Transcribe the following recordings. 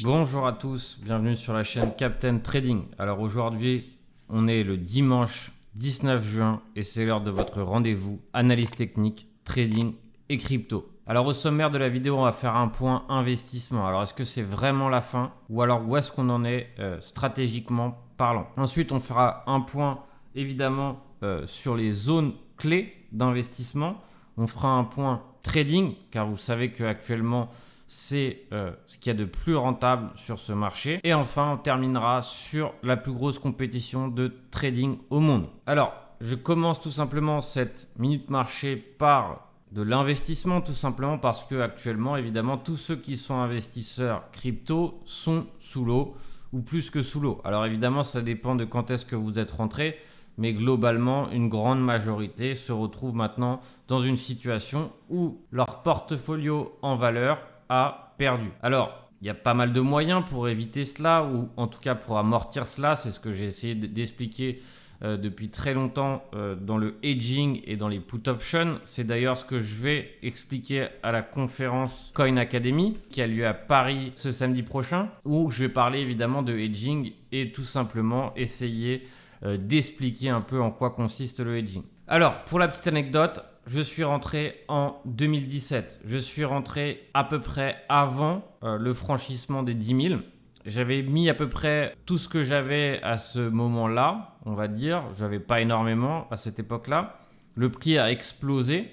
Bonjour à tous, bienvenue sur la chaîne Captain Trading. Alors aujourd'hui, on est le dimanche 19 juin et c'est l'heure de votre rendez-vous analyse technique, trading et crypto. Alors au sommaire de la vidéo, on va faire un point investissement. Alors est-ce que c'est vraiment la fin ou alors où est-ce qu'on en est stratégiquement parlant? Ensuite, on fera un point évidemment sur les zones clés d'investissement. On fera un point trading car vous savez qu'actuellement, c'est ce qu'il y a de plus rentable sur ce marché. Et enfin, on terminera sur la plus grosse compétition de trading au monde. Alors, je commence tout simplement cette minute marché par de l'investissement, tout simplement parce que actuellement, évidemment, tous ceux qui sont investisseurs crypto sont sous l'eau ou plus que sous l'eau. Alors évidemment, ça dépend de quand est-ce que vous êtes rentré. Mais globalement, une grande majorité se retrouve maintenant dans une situation où leur portfolio en valeur a perdu. Alors, il y a pas mal de moyens pour éviter cela, ou en tout cas pour amortir cela. C'est ce que j'ai essayé d'expliquer depuis très longtemps dans le hedging et dans les put options. C'est d'ailleurs ce que je vais expliquer à la conférence Coin Academy qui a lieu à Paris ce samedi prochain, où je vais parler évidemment de hedging et tout simplement essayer d'expliquer un peu en quoi consiste le hedging. Alors, pour la petite anecdote, je suis rentré en 2017. Je suis rentré à peu près avant le franchissement des 10 000. J'avais mis à peu près tout ce que j'avais à ce moment-là, on va dire. Je n'avais pas énormément à cette époque-là. Le prix a explosé.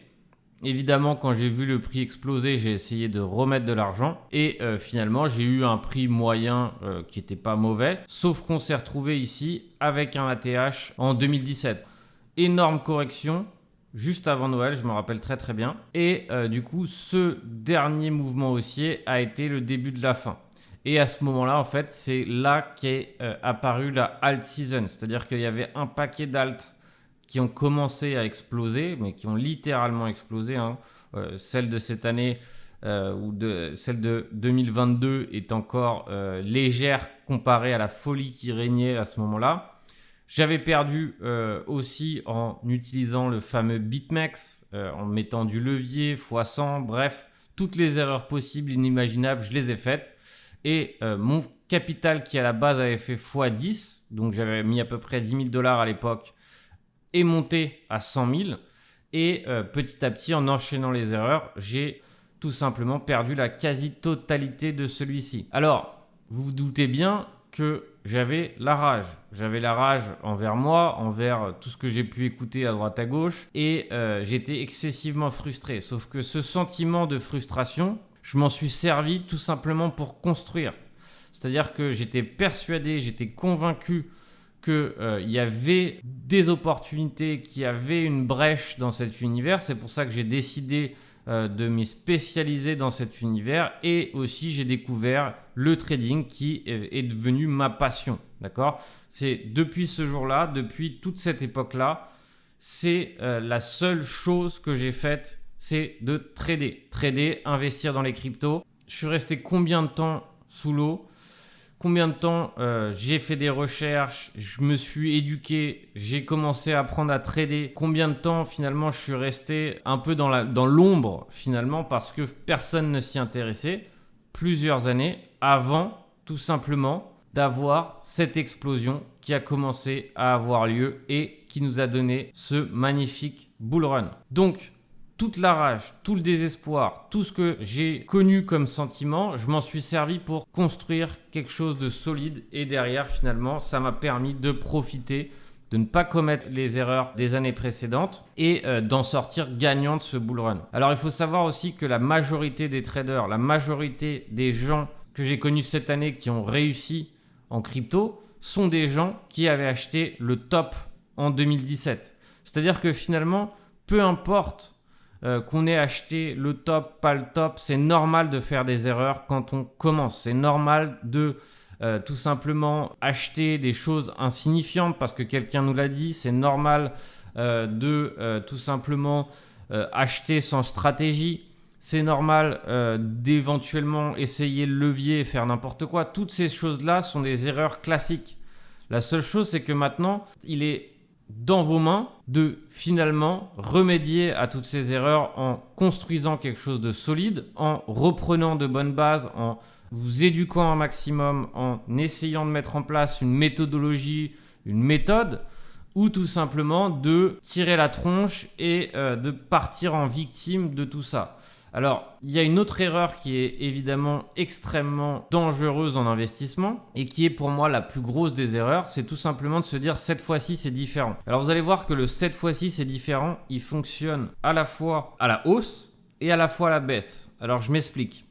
Évidemment, quand j'ai vu le prix exploser, j'ai essayé de remettre de l'argent. Et finalement, j'ai eu un prix moyen qui n'était pas mauvais. Sauf qu'on s'est retrouvé ici avec un ATH en 2017. Énorme correction. Juste avant Noël, je me rappelle très très bien. Et du coup, ce dernier mouvement haussier a été le début de la fin. Et à ce moment-là, en fait, c'est là qu'est apparue la alt season. C'est-à-dire qu'il y avait un paquet d'alt qui ont commencé à exploser, mais qui ont littéralement explosé. Celle de cette année ou celle de 2022 est encore légère comparée à la folie qui régnait à ce moment-là. J'avais perdu aussi en utilisant le fameux BitMEX, en mettant du levier x100, bref, toutes les erreurs possibles, inimaginables, je les ai faites. Et mon capital qui à la base avait fait x10, donc j'avais mis à peu près 10 000 $ à l'époque, est monté à 100 000. Et petit à petit, en enchaînant les erreurs, j'ai tout simplement perdu la quasi-totalité de celui-ci. Alors, vous vous doutez bien que j'avais la rage. J'avais la rage envers moi, envers tout ce que j'ai pu écouter à droite à gauche et j'étais excessivement frustré. Sauf que ce sentiment de frustration, je m'en suis servi tout simplement pour construire. C'est-à-dire que j'étais persuadé, j'étais convaincu qu'il y avait des opportunités, qu'il y avait une brèche dans cet univers. C'est pour ça que j'ai décidé de me spécialiser dans cet univers et aussi j'ai découvert le trading qui est devenu ma passion. D'accord ? C'est depuis ce jour-là, depuis toute cette époque-là, c'est la seule chose que j'ai faite, c'est de trader. Trader, investir dans les cryptos. Je suis resté combien de temps sous l'eau ? Combien de temps j'ai fait des recherches, je me suis éduqué, j'ai commencé à apprendre à trader. Combien de temps finalement je suis resté un peu dans l'ombre finalement parce que personne ne s'y intéressait. Plusieurs années avant tout simplement d'avoir cette explosion qui a commencé à avoir lieu et qui nous a donné ce magnifique bull run. Donc, toute la rage, tout le désespoir, tout ce que j'ai connu comme sentiment, je m'en suis servi pour construire quelque chose de solide et derrière finalement ça m'a permis de profiter, de ne pas commettre les erreurs des années précédentes et d'en sortir gagnant de ce bull run. Alors il faut savoir aussi que la majorité des traders, la majorité des gens que j'ai connus cette année qui ont réussi en crypto sont des gens qui avaient acheté le top en 2017. C'est-à-dire que finalement, peu importe qu'on ait acheté le top, pas le top, c'est normal de faire des erreurs quand on commence. C'est normal de tout simplement acheter des choses insignifiantes parce que quelqu'un nous l'a dit. C'est normal de tout simplement acheter sans stratégie. C'est normal d'éventuellement essayer le levier et faire n'importe quoi. Toutes ces choses-là sont des erreurs classiques. La seule chose, c'est que maintenant, il est dans vos mains de finalement remédier à toutes ces erreurs en construisant quelque chose de solide, en reprenant de bonnes bases, en vous éduquant un maximum, en essayant de mettre en place une méthodologie, une méthode, ou tout simplement de tirer la tronche et de partir en victime de tout ça. Alors, il y a une autre erreur qui est évidemment extrêmement dangereuse en investissement et qui est pour moi la plus grosse des erreurs, c'est tout simplement de se dire cette fois-ci c'est différent. Alors vous allez voir que le cette fois-ci c'est différent, il fonctionne à la fois à la hausse et à la fois à la baisse. Alors je m'explique.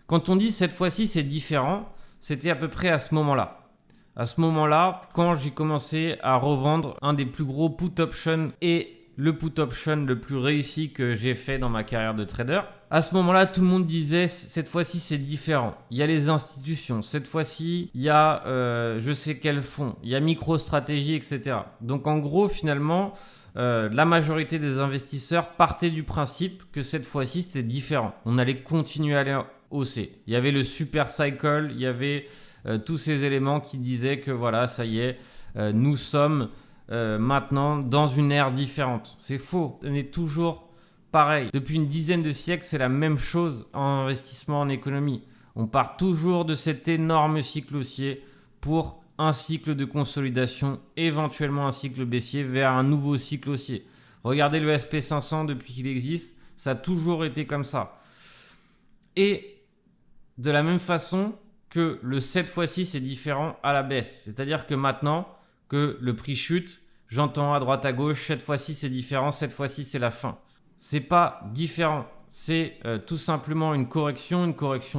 Quand on dit cette fois-ci c'est différent, c'était à peu près à ce moment-là. À ce moment-là, quand j'ai commencé à revendre un des plus gros put options et le put option le plus réussi que j'ai fait dans ma carrière de trader, à ce moment-là, tout le monde disait cette fois-ci c'est différent. Il y a les institutions, cette fois-ci il y a je sais quel fonds, il y a MicroStratégie, etc. Donc en gros, finalement, la majorité des investisseurs partaient du principe que cette fois-ci c'était différent. On allait continuer à aller hausser. Il y avait le super cycle, il y avait tous ces éléments qui disaient que voilà, ça y est, nous sommes maintenant dans une ère différente. C'est faux, on est toujours pareil. Depuis une dizaine de siècles, c'est la même chose en investissement en économie. On part toujours de cet énorme cycle haussier pour un cycle de consolidation, éventuellement un cycle baissier vers un nouveau cycle haussier. Regardez le SP500 depuis qu'il existe, ça a toujours été comme ça. Et de la même façon que le cette fois-ci c'est différent à la baisse. C'est-à-dire que maintenant que le prix chute, j'entends à droite à gauche, cette fois-ci c'est différent, cette fois-ci c'est la fin. C'est pas différent, c'est tout simplement une correction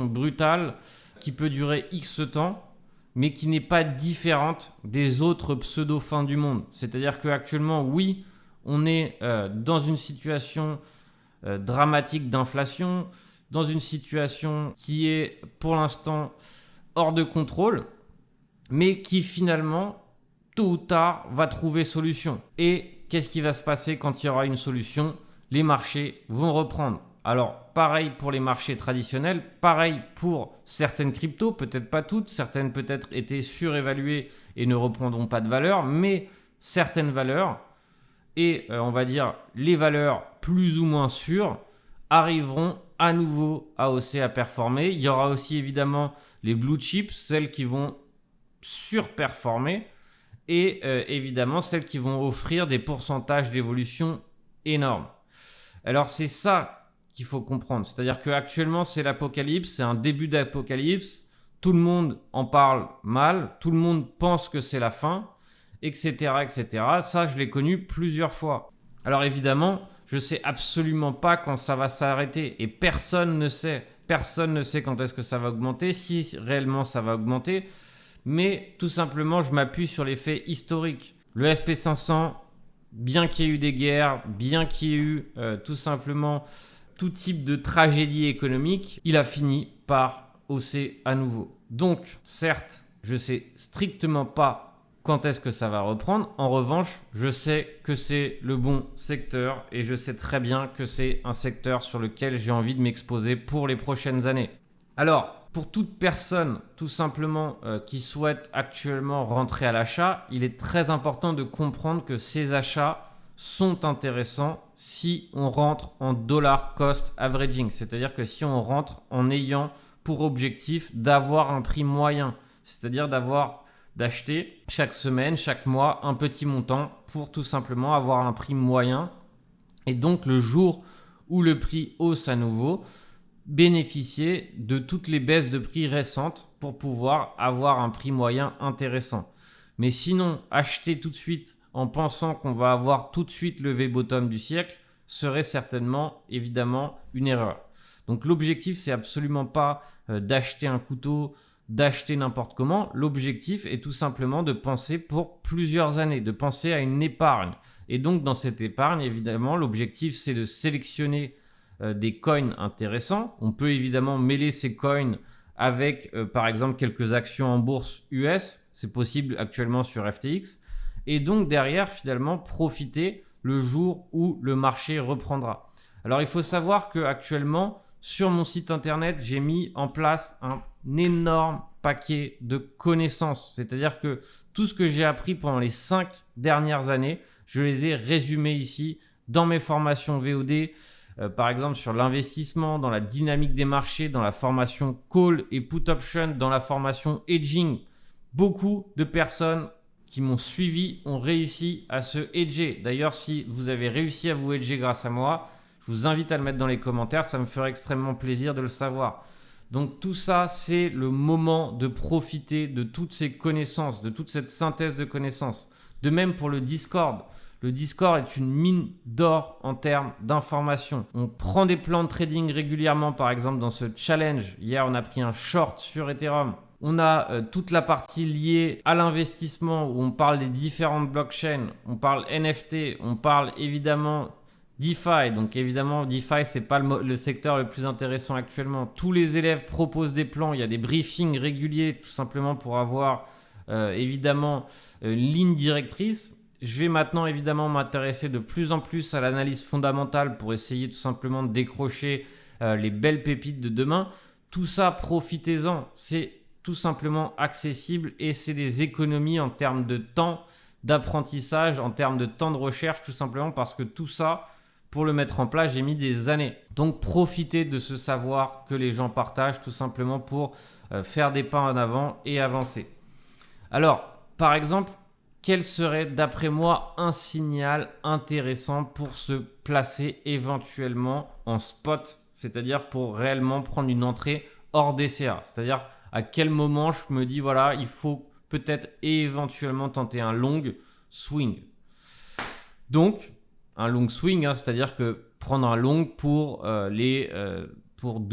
brutale qui peut durer X temps, mais qui n'est pas différente des autres pseudo-fins du monde. C'est-à-dire qu'actuellement, oui, on est dans une situation dramatique d'inflation, dans une situation qui est pour l'instant hors de contrôle, mais qui finalement, tôt ou tard, va trouver solution. Et qu'est-ce qui va se passer quand il y aura une solution ? Les marchés vont reprendre. Alors, pareil pour les marchés traditionnels, pareil pour certaines cryptos, peut-être pas toutes, certaines peut-être étaient surévaluées et ne reprendront pas de valeur, mais certaines valeurs, et on va dire les valeurs plus ou moins sûres, arriveront à nouveau à hausser, à performer. Il y aura aussi évidemment les blue chips, celles qui vont surperformer, et évidemment celles qui vont offrir des pourcentages d'évolution énormes. Alors c'est ça qu'il faut comprendre, c'est-à-dire qu'actuellement c'est l'apocalypse, c'est un début d'apocalypse, tout le monde en parle mal, tout le monde pense que c'est la fin, etc., etc. Ça je l'ai connu plusieurs fois. Alors évidemment, je ne sais absolument pas quand ça va s'arrêter et personne ne sait quand est-ce que ça va augmenter, si réellement ça va augmenter, mais tout simplement je m'appuie sur les faits historiques. Le SP500, bien qu'il y ait eu des guerres, bien qu'il y ait eu tout simplement tout type de tragédie économique, il a fini par hausser à nouveau. Donc, certes, je ne sais strictement pas quand est-ce que ça va reprendre. En revanche, je sais que c'est le bon secteur et je sais très bien que c'est un secteur sur lequel j'ai envie de m'exposer pour les prochaines années. Alors, pour toute personne tout simplement qui souhaite actuellement rentrer à l'achat, il est très important de comprendre que ces achats sont intéressants si on rentre en dollar cost averaging, c'est-à-dire que si on rentre en ayant pour objectif d'avoir un prix moyen, c'est-à-dire d'acheter chaque semaine, chaque mois un petit montant pour tout simplement avoir un prix moyen et donc le jour où le prix hausse à nouveau, bénéficier de toutes les baisses de prix récentes pour pouvoir avoir un prix moyen intéressant. Mais sinon, acheter tout de suite en pensant qu'on va avoir tout de suite le V-bottom du siècle serait certainement, évidemment, une erreur. Donc l'objectif, c'est absolument pas d'acheter un couteau, d'acheter n'importe comment. L'objectif est tout simplement de penser pour plusieurs années, de penser à une épargne. Et donc dans cette épargne, évidemment, l'objectif, c'est de sélectionner des coins intéressants. On peut évidemment mêler ces coins avec par exemple quelques actions en bourse US, c'est possible actuellement sur FTX, et donc derrière finalement profiter le jour où le marché reprendra. Alors il faut savoir que actuellement sur mon site internet j'ai mis en place un énorme paquet de connaissances, c'est-à-dire que tout ce que j'ai appris pendant les 5 dernières années, je les ai résumés ici dans mes formations VOD, par exemple sur l'investissement, dans la dynamique des marchés, dans la formation call et put option, dans la formation hedging. Beaucoup de personnes qui m'ont suivi ont réussi à se hedger. D'ailleurs, si vous avez réussi à vous hedger grâce à moi, je vous invite à le mettre dans les commentaires, ça me ferait extrêmement plaisir de le savoir. Donc tout ça, c'est le moment de profiter de toutes ces connaissances, de toute cette synthèse de connaissances. De même pour le Discord. Le Discord est une mine d'or en termes d'informations. On prend des plans de trading régulièrement, par exemple dans ce challenge. Hier, on a pris un short sur Ethereum. On a toute la partie liée à l'investissement où on parle des différentes blockchains, on parle NFT, on parle évidemment DeFi. Donc évidemment, DeFi, ce n'est pas le secteur le plus intéressant actuellement. Tous les élèves proposent des plans, il y a des briefings réguliers tout simplement pour avoir évidemment une ligne directrice. Je vais maintenant évidemment m'intéresser de plus en plus à l'analyse fondamentale pour essayer tout simplement de décrocher les belles pépites de demain. Tout ça, profitez-en. C'est tout simplement accessible et c'est des économies en termes de temps d'apprentissage, en termes de temps de recherche, tout simplement parce que tout ça, pour le mettre en place, j'ai mis des années. Donc profitez de ce savoir que les gens partagent tout simplement pour faire des pas en avant et avancer. Alors, par exemple, quel serait d'après moi un signal intéressant pour se placer éventuellement en spot, c'est-à-dire pour réellement prendre une entrée hors DCA, c'est-à-dire à quel moment je me dis voilà, il faut peut-être éventuellement tenter un long swing. Donc, un long swing, c'est-à-dire que prendre un long pour 2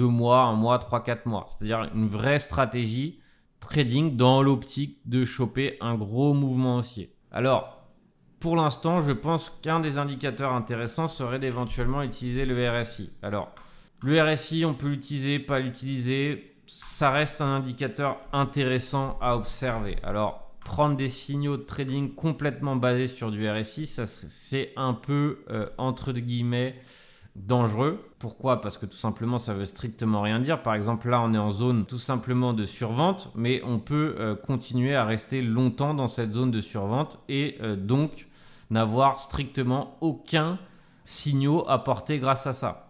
mois, 1 mois, 3, 4 mois. C'est-à-dire une vraie stratégie trading dans l'optique de choper un gros mouvement haussier. Alors, pour l'instant, je pense qu'un des indicateurs intéressants serait d'éventuellement utiliser le RSI. Alors, le RSI, on peut l'utiliser, pas l'utiliser. Ça reste un indicateur intéressant à observer. Alors, prendre des signaux de trading complètement basés sur du RSI, c'est un peu, entre guillemets, dangereux. Pourquoi ? Parce que tout simplement, ça veut strictement rien dire. Par exemple, là, on est en zone tout simplement de survente, mais on peut continuer à rester longtemps dans cette zone de survente et donc n'avoir strictement aucun signal apporté grâce à ça.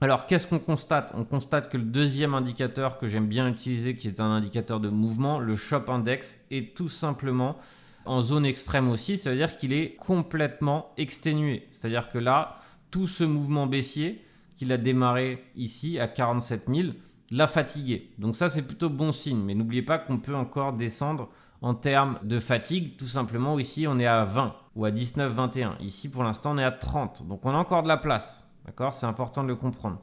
Alors, qu'est-ce qu'on constate ? On constate que le deuxième indicateur que j'aime bien utiliser, qui est un indicateur de mouvement, le Shop Index, est tout simplement en zone extrême aussi. Ça veut dire qu'il est complètement exténué. C'est-à-dire que là, tout ce mouvement baissier qu'il a démarré ici à 47 000 l'a fatigué. Donc ça, c'est plutôt bon signe. Mais n'oubliez pas qu'on peut encore descendre en termes de fatigue. Tout simplement, ici, on est à 20 ou à 19, 21. Ici, pour l'instant, on est à 30. Donc, on a encore de la place. D'accord ? C'est important de le comprendre.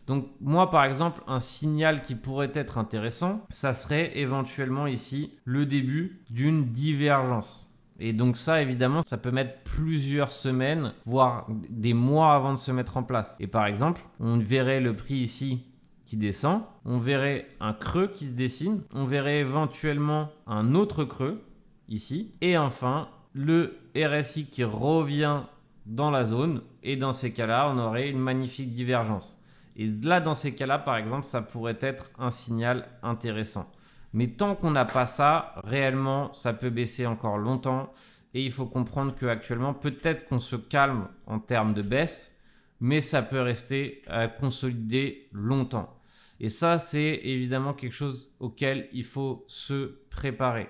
Donc, moi, par exemple, un signal qui pourrait être intéressant, ça serait éventuellement ici le début d'une divergence. Et donc ça, évidemment, ça peut mettre plusieurs semaines, voire des mois avant de se mettre en place. Et par exemple, on verrait le prix ici qui descend, on verrait un creux qui se dessine, on verrait éventuellement un autre creux ici, et enfin, le RSI qui revient dans la zone, et dans ces cas-là, on aurait une magnifique divergence. Et là, dans ces cas-là, par exemple, ça pourrait être un signal intéressant. Mais tant qu'on n'a pas ça, réellement, ça peut baisser encore longtemps. Et il faut comprendre qu'actuellement, peut-être qu'on se calme en termes de baisse, mais ça peut rester consolidé longtemps. Et ça, c'est évidemment quelque chose auquel il faut se préparer.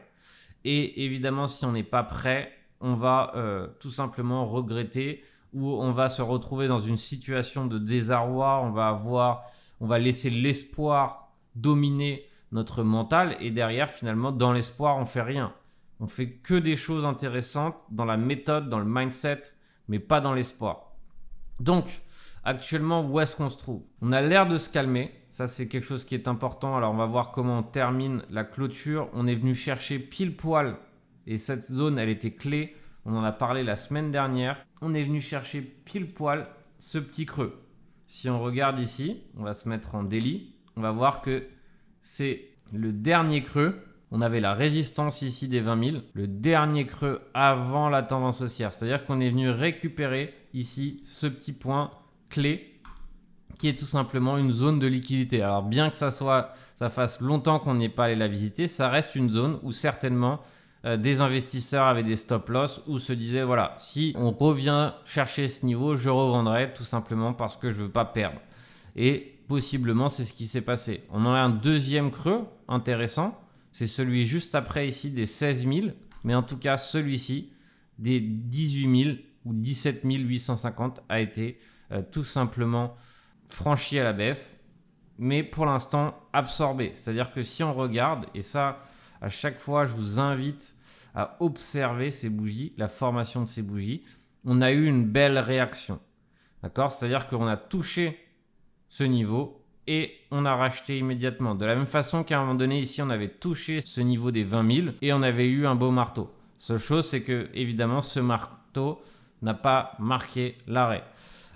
Et évidemment, si on n'est pas prêt, on va tout simplement regretter ou on va se retrouver dans une situation de désarroi. On va laisser l'espoir dominer notre mental et derrière, finalement, dans l'espoir, on fait rien. On fait que des choses intéressantes dans la méthode, dans le mindset, mais pas dans l'espoir. Donc, actuellement, où est-ce qu'on se trouve ? On a l'air de se calmer. Ça, c'est quelque chose qui est important. Alors, on va voir comment on termine la clôture. On est venu chercher pile poil et cette zone, elle était clé. On en a parlé la semaine dernière. On est venu chercher pile poil ce petit creux. Si on regarde ici, on va se mettre en daily. On va voir que c'est le dernier creux. On avait la résistance ici des 20 000. Le dernier creux avant la tendance haussière. C'est-à-dire qu'on est venu récupérer ici ce petit point clé qui est tout simplement une zone de liquidité. Alors bien que ça fasse longtemps qu'on n'y est pas allé la visiter, ça reste une zone où certainement des investisseurs avaient des stop loss ou se disaient voilà, si on revient chercher ce niveau, je revendrai tout simplement parce que je ne veux pas perdre. Et possiblement, c'est ce qui s'est passé. On en a un deuxième creux intéressant, c'est celui juste après ici des 16 000, mais en tout cas celui-ci des 18 000 ou 17 850 a été tout simplement franchi à la baisse, mais pour l'instant absorbé. C'est-à-dire que si on regarde, et ça à chaque fois je vous invite à observer ces bougies, la formation de ces bougies, on a eu une belle réaction. D'accord ? C'est-à-dire qu'on a touché ce niveau et on a racheté immédiatement. De la même façon qu'à un moment donné ici on avait touché ce niveau des 20 000 et on avait eu un beau marteau. Seule chose c'est que évidemment ce marteau n'a pas marqué l'arrêt.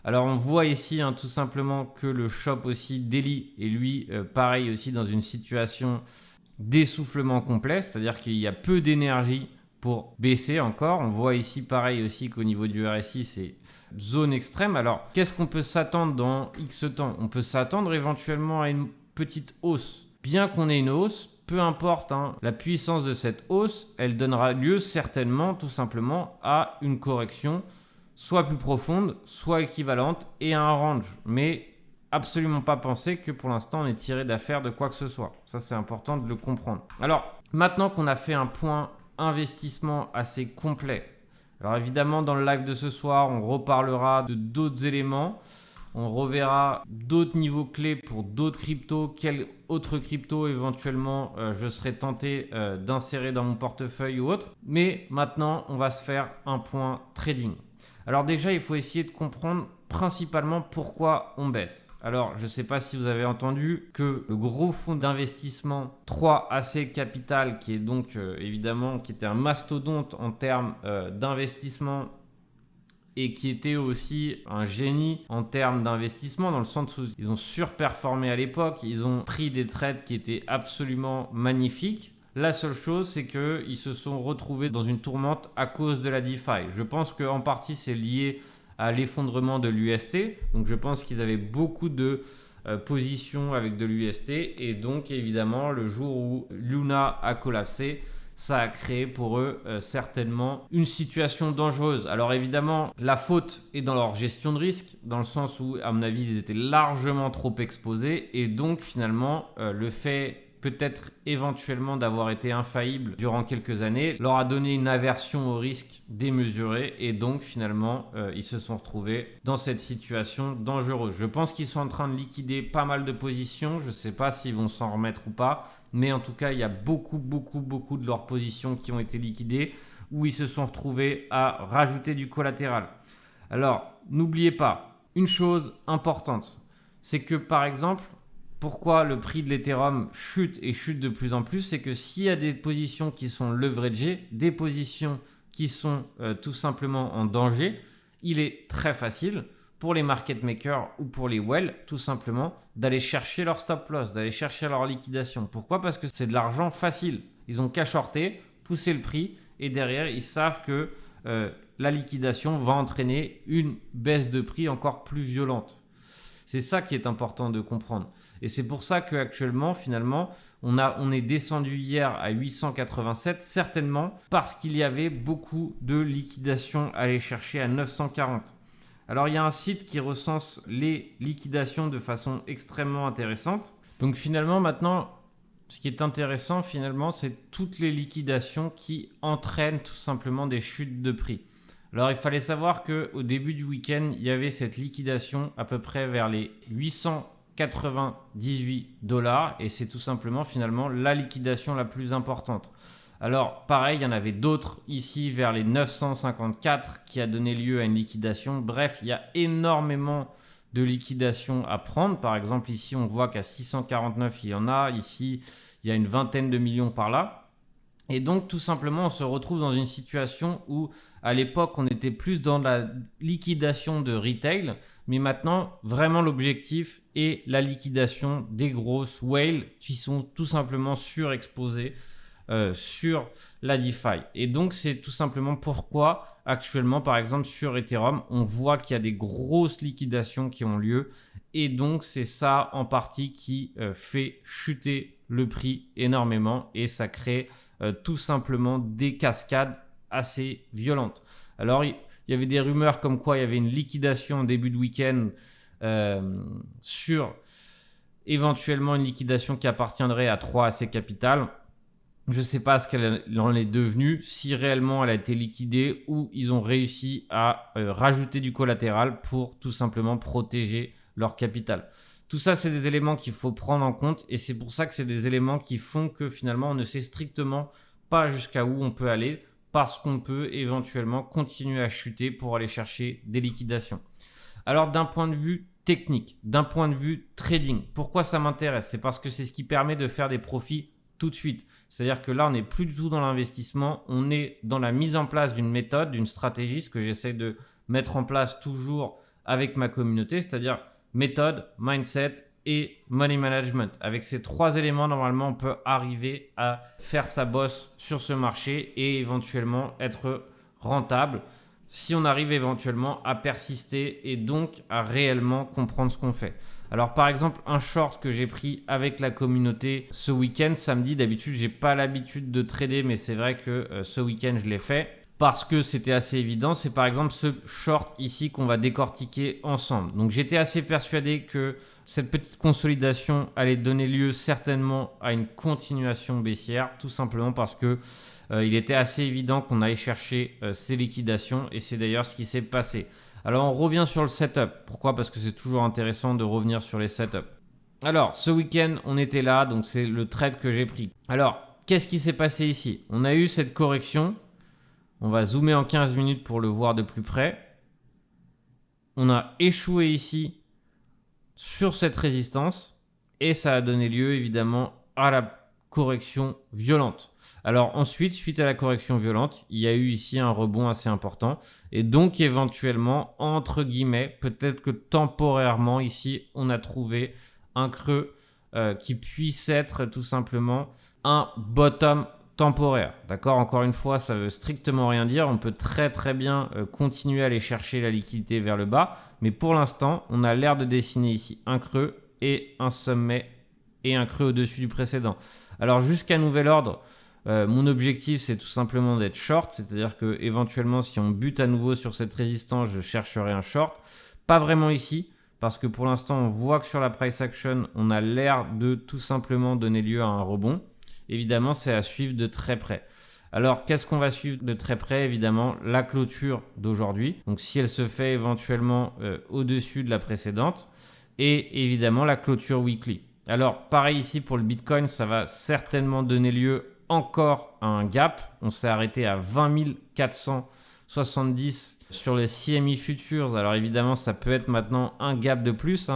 Alors on voit ici tout simplement que le shop aussi Daily est lui pareil aussi dans une situation d'essoufflement complet, c'est-à-dire qu'il y a peu d'énergie pour baisser encore. On voit ici pareil aussi qu'au niveau du RSI c'est zone extrême. Alors qu'est-ce qu'on peut s'attendre dans X temps ? On peut s'attendre éventuellement à une petite hausse. Bien qu'on ait une hausse, peu importe la puissance de cette hausse, elle donnera lieu certainement tout simplement à une correction soit plus profonde, soit équivalente et à un range. Mais absolument pas penser que pour l'instant on est tiré d'affaire de quoi que ce soit. Ça c'est important de le comprendre. Alors maintenant qu'on a fait un point investissement assez complet, alors évidemment dans le live de ce soir on reparlera de d'autres éléments, on reverra d'autres niveaux clés pour d'autres cryptos, quels autres cryptos éventuellement je serais tenté d'insérer dans mon portefeuille ou autre. Mais maintenant on va se faire un point trading. Alors déjà, il faut essayer de comprendre principalement pourquoi on baisse. Alors, je ne sais pas si vous avez entendu que le gros fonds d'investissement 3AC Capital, qui est donc évidemment qui était un mastodonte en termes d'investissement et qui était aussi un génie en termes d'investissement dans le sens où ils ont surperformé à l'époque, ils ont pris des trades qui étaient absolument magnifiques. La seule chose, c'est qu'ils se sont retrouvés dans une tourmente à cause de la DeFi. Je pense qu'en partie, c'est lié à l'effondrement de l'UST. Donc, je pense qu'ils avaient beaucoup de positions avec de l'UST. Et donc, évidemment, le jour où Luna a collapsé, ça a créé pour eux certainement une situation dangereuse. Alors, évidemment, la faute est dans leur gestion de risque, dans le sens où, à mon avis, ils étaient largement trop exposés. Et donc, finalement, le fait peut-être éventuellement d'avoir été infaillible durant quelques années, leur a donné une aversion au risque démesurée et donc finalement ils se sont retrouvés dans cette situation dangereuse. Je pense qu'ils sont en train de liquider pas mal de positions, je ne sais pas s'ils vont s'en remettre ou pas, mais en tout cas il y a beaucoup de leurs positions qui ont été liquidées où ils se sont retrouvés à rajouter du collatéral. Alors n'oubliez pas, une chose importante, c'est que par exemple, pourquoi le prix de l'Ethereum chute et chute de plus en plus, c'est que s'il y a des positions qui sont leveragées, des positions qui sont tout simplement en danger, il est très facile pour les market makers ou pour les whales, tout simplement, d'aller chercher leur stop loss, d'aller chercher leur liquidation. Pourquoi ? Parce que c'est de l'argent facile. Ils ont qu'à shorter, pousser le prix et derrière, ils savent que la liquidation va entraîner une baisse de prix encore plus violente. C'est ça qui est important de comprendre. Et c'est pour ça qu'actuellement, finalement, on est descendu hier à 887, certainement parce qu'il y avait beaucoup de liquidations à aller chercher à 940. Alors, il y a un site qui recense les liquidations de façon extrêmement intéressante. Donc, finalement, maintenant, ce qui est intéressant, finalement, c'est toutes les liquidations qui entraînent tout simplement des chutes de prix. Alors, il fallait savoir qu'au début du week-end, il y avait cette liquidation à peu près vers les 898$ et c'est tout simplement finalement la liquidation la plus importante. Alors, pareil, il y en avait d'autres ici vers les 954 qui a donné lieu à une liquidation. Bref, il y a énormément de liquidations à prendre. Par exemple, ici, on voit qu'à 649, il y en a. Ici, il y a une vingtaine de millions par là. Et donc, tout simplement, on se retrouve dans une situation où, à l'époque, on était plus dans la liquidation de retail. Mais maintenant, vraiment, l'objectif est la liquidation des grosses whales qui sont tout simplement surexposées sur la DeFi. Et donc, c'est tout simplement pourquoi, actuellement, par exemple, sur Ethereum, on voit qu'il y a des grosses liquidations qui ont lieu. Et donc, c'est ça, en partie, qui fait chuter le prix énormément. Et ça crée tout simplement des cascades assez violentes. Alors, il y avait des rumeurs comme quoi il y avait une liquidation en début de week-end sur éventuellement une liquidation qui appartiendrait à 3AC Capital. Je ne sais pas ce qu'elle en est devenue, si réellement elle a été liquidée ou ils ont réussi à rajouter du collatéral pour tout simplement protéger leur capital. Tout ça, c'est des éléments qu'il faut prendre en compte et c'est pour ça que c'est des éléments qui font que finalement, on ne sait strictement pas jusqu'à où on peut aller parce qu'on peut éventuellement continuer à chuter pour aller chercher des liquidations. Alors, d'un point de vue technique, d'un point de vue trading, pourquoi ça m'intéresse? C'est parce que c'est ce qui permet de faire des profits tout de suite. C'est-à-dire que là, on n'est plus du tout dans l'investissement, on est dans la mise en place d'une méthode, d'une stratégie, ce que j'essaie de mettre en place toujours avec ma communauté, c'est-à-dire méthode, mindset et money management. Avec ces 3 éléments, normalement, on peut arriver à faire sa bosse sur ce marché et éventuellement être rentable si on arrive éventuellement à persister et donc à réellement comprendre ce qu'on fait. Alors par exemple, un short que j'ai pris avec la communauté ce week-end, samedi, d'habitude, j'ai pas l'habitude de trader, mais c'est vrai que ce week-end, je l'ai fait parce que c'était assez évident. C'est par exemple ce short ici qu'on va décortiquer ensemble. Donc j'étais assez persuadé que cette petite consolidation allait donner lieu certainement à une continuation baissière, tout simplement parce que il était assez évident qu'on allait chercher ces liquidations et c'est d'ailleurs ce qui s'est passé. Alors on revient sur le setup. Pourquoi? Parce que c'est toujours intéressant de revenir sur les setups. Alors ce week-end on était là, donc c'est le trade que j'ai pris. Alors qu'est-ce qui s'est passé ici? On a eu cette correction. On va zoomer en 15 minutes pour le voir de plus près. On a échoué ici sur cette résistance et ça a donné lieu évidemment à la correction violente. Alors ensuite, suite à la correction violente, il y a eu ici un rebond assez important et donc éventuellement, entre guillemets, peut-être que temporairement ici, on a trouvé un creux qui puisse être tout simplement un bottom temporaire. D'accord? Encore une fois, ça veut strictement rien dire. On peut très bien continuer à aller chercher la liquidité vers le bas, mais pour l'instant, on a l'air de dessiner ici un creux et un sommet et un creux au-dessus du précédent. Alors jusqu'à nouvel ordre, mon objectif c'est tout simplement d'être short, c'est-à-dire que éventuellement si on bute à nouveau sur cette résistance, je chercherai un short. Pas vraiment ici, parce que pour l'instant on voit que sur la price action, on a l'air de tout simplement donner lieu à un rebond. Évidemment, c'est à suivre de très près. Alors, qu'est-ce qu'on va suivre de très près? Évidemment, la clôture d'aujourd'hui. Donc, si elle se fait éventuellement au-dessus de la précédente. Et évidemment, la clôture weekly. Alors, pareil ici pour le Bitcoin, ça va certainement donner lieu encore à un gap. On s'est arrêté à 20 470 sur les CME Futures. Alors, évidemment, ça peut être maintenant un gap de plus,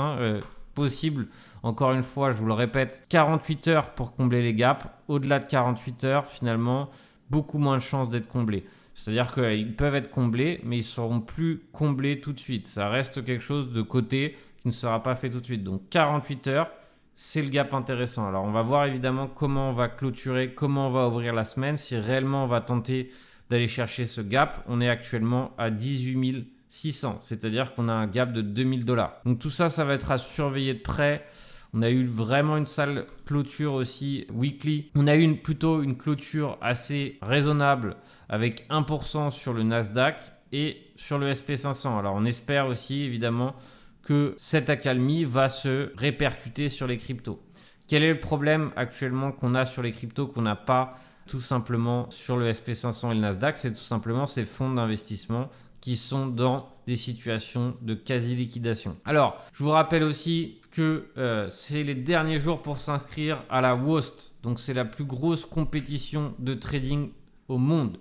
possible. Encore une fois, je vous le répète, 48 heures pour combler les gaps. Au-delà de 48 heures, finalement, beaucoup moins de chances d'être comblés. C'est-à-dire qu'ils peuvent être comblés, mais ils ne seront plus comblés tout de suite. Ça reste quelque chose de côté qui ne sera pas fait tout de suite. Donc 48 heures, c'est le gap intéressant. Alors on va voir évidemment comment on va clôturer, comment on va ouvrir la semaine. Si réellement on va tenter d'aller chercher ce gap, on est actuellement à 18 600. C'est-à-dire qu'on a un gap de $2000. Donc tout ça, ça va être à surveiller de près. On a eu vraiment une sale clôture aussi weekly. On a eu plutôt une clôture assez raisonnable avec 1% sur le Nasdaq et sur le SP500. Alors on espère aussi évidemment que cette accalmie va se répercuter sur les cryptos. Quel est le problème actuellement qu'on a sur les cryptos qu'on n'a pas tout simplement sur le SP500 et le Nasdaq? C'est tout simplement ces fonds d'investissement qui sont dans des situations de quasi-liquidation. Alors, je vous rappelle aussi que c'est les derniers jours pour s'inscrire à la WOST. Donc, c'est la plus grosse compétition de trading au monde.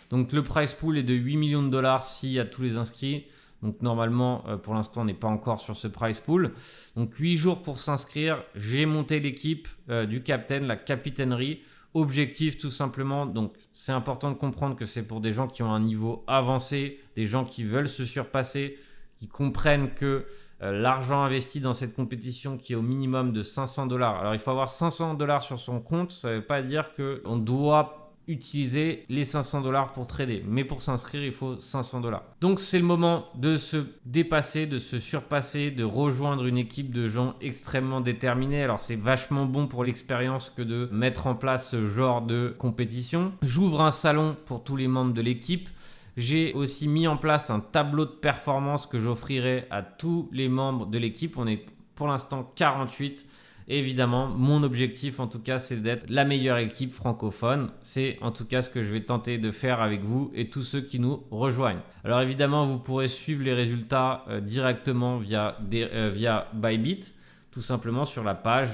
Donc, le price pool est de 8 millions de dollars s'il y a tous les inscrits. Donc, normalement, pour l'instant, on n'est pas encore sur ce price pool. Donc, 8 jours pour s'inscrire. J'ai monté l'équipe du captain, la capitainerie. Objectif tout simplement, donc c'est important de comprendre que c'est pour des gens qui ont un niveau avancé, des gens qui veulent se surpasser, qui comprennent que l'argent investi dans cette compétition qui est au minimum de $500. Alors il faut avoir $500 sur son compte, ça ne veut pas dire qu'on doit utiliser les 500 $ pour trader. Mais pour s'inscrire, il faut 500 $. Donc c'est le moment de se dépasser, de se surpasser, de rejoindre une équipe de gens extrêmement déterminés. Alors c'est vachement bon pour l'expérience que de mettre en place ce genre de compétition. J'ouvre un salon pour tous les membres de l'équipe. J'ai aussi mis en place un tableau de performance que j'offrirai à tous les membres de l'équipe. On est pour l'instant 48. Et évidemment, mon objectif en tout cas, c'est d'être la meilleure équipe francophone. C'est en tout cas ce que je vais tenter de faire avec vous et tous ceux qui nous rejoignent. Alors évidemment, vous pourrez suivre les résultats directement via Bybit, tout simplement sur la page.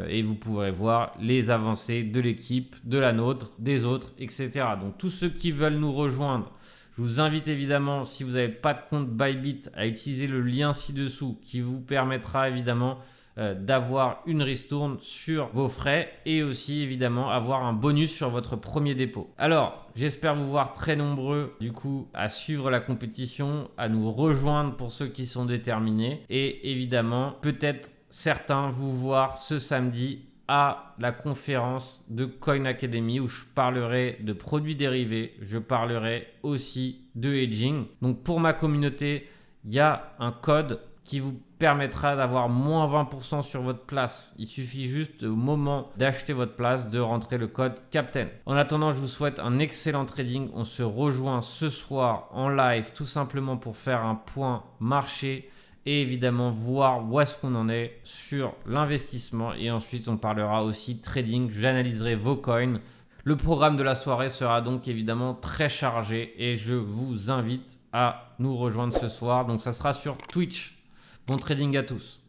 Et vous pourrez voir les avancées de l'équipe, de la nôtre, des autres, etc. Donc tous ceux qui veulent nous rejoindre, je vous invite évidemment, si vous n'avez pas de compte Bybit, à utiliser le lien ci-dessous qui vous permettra évidemment d'avoir une ristourne sur vos frais et aussi évidemment avoir un bonus sur votre premier dépôt. Alors, j'espère vous voir très nombreux du coup à suivre la compétition, à nous rejoindre pour ceux qui sont déterminés et évidemment peut-être certains vous voir ce samedi à la conférence de Coin Academy où je parlerai de produits dérivés, je parlerai aussi de hedging. Donc pour ma communauté, il y a un code qui vous permettra d'avoir moins 20% sur votre place. Il suffit juste au moment d'acheter votre place de rentrer le code CAPTAIN. En attendant, je vous souhaite un excellent trading. On se rejoint ce soir en live tout simplement pour faire un point marché et évidemment voir où est-ce qu'on en est sur l'investissement. Et ensuite, on parlera aussi trading. J'analyserai vos coins. Le programme de la soirée sera donc évidemment très chargé et je vous invite à nous rejoindre ce soir. Donc, ça sera sur Twitch. Bon trading à tous.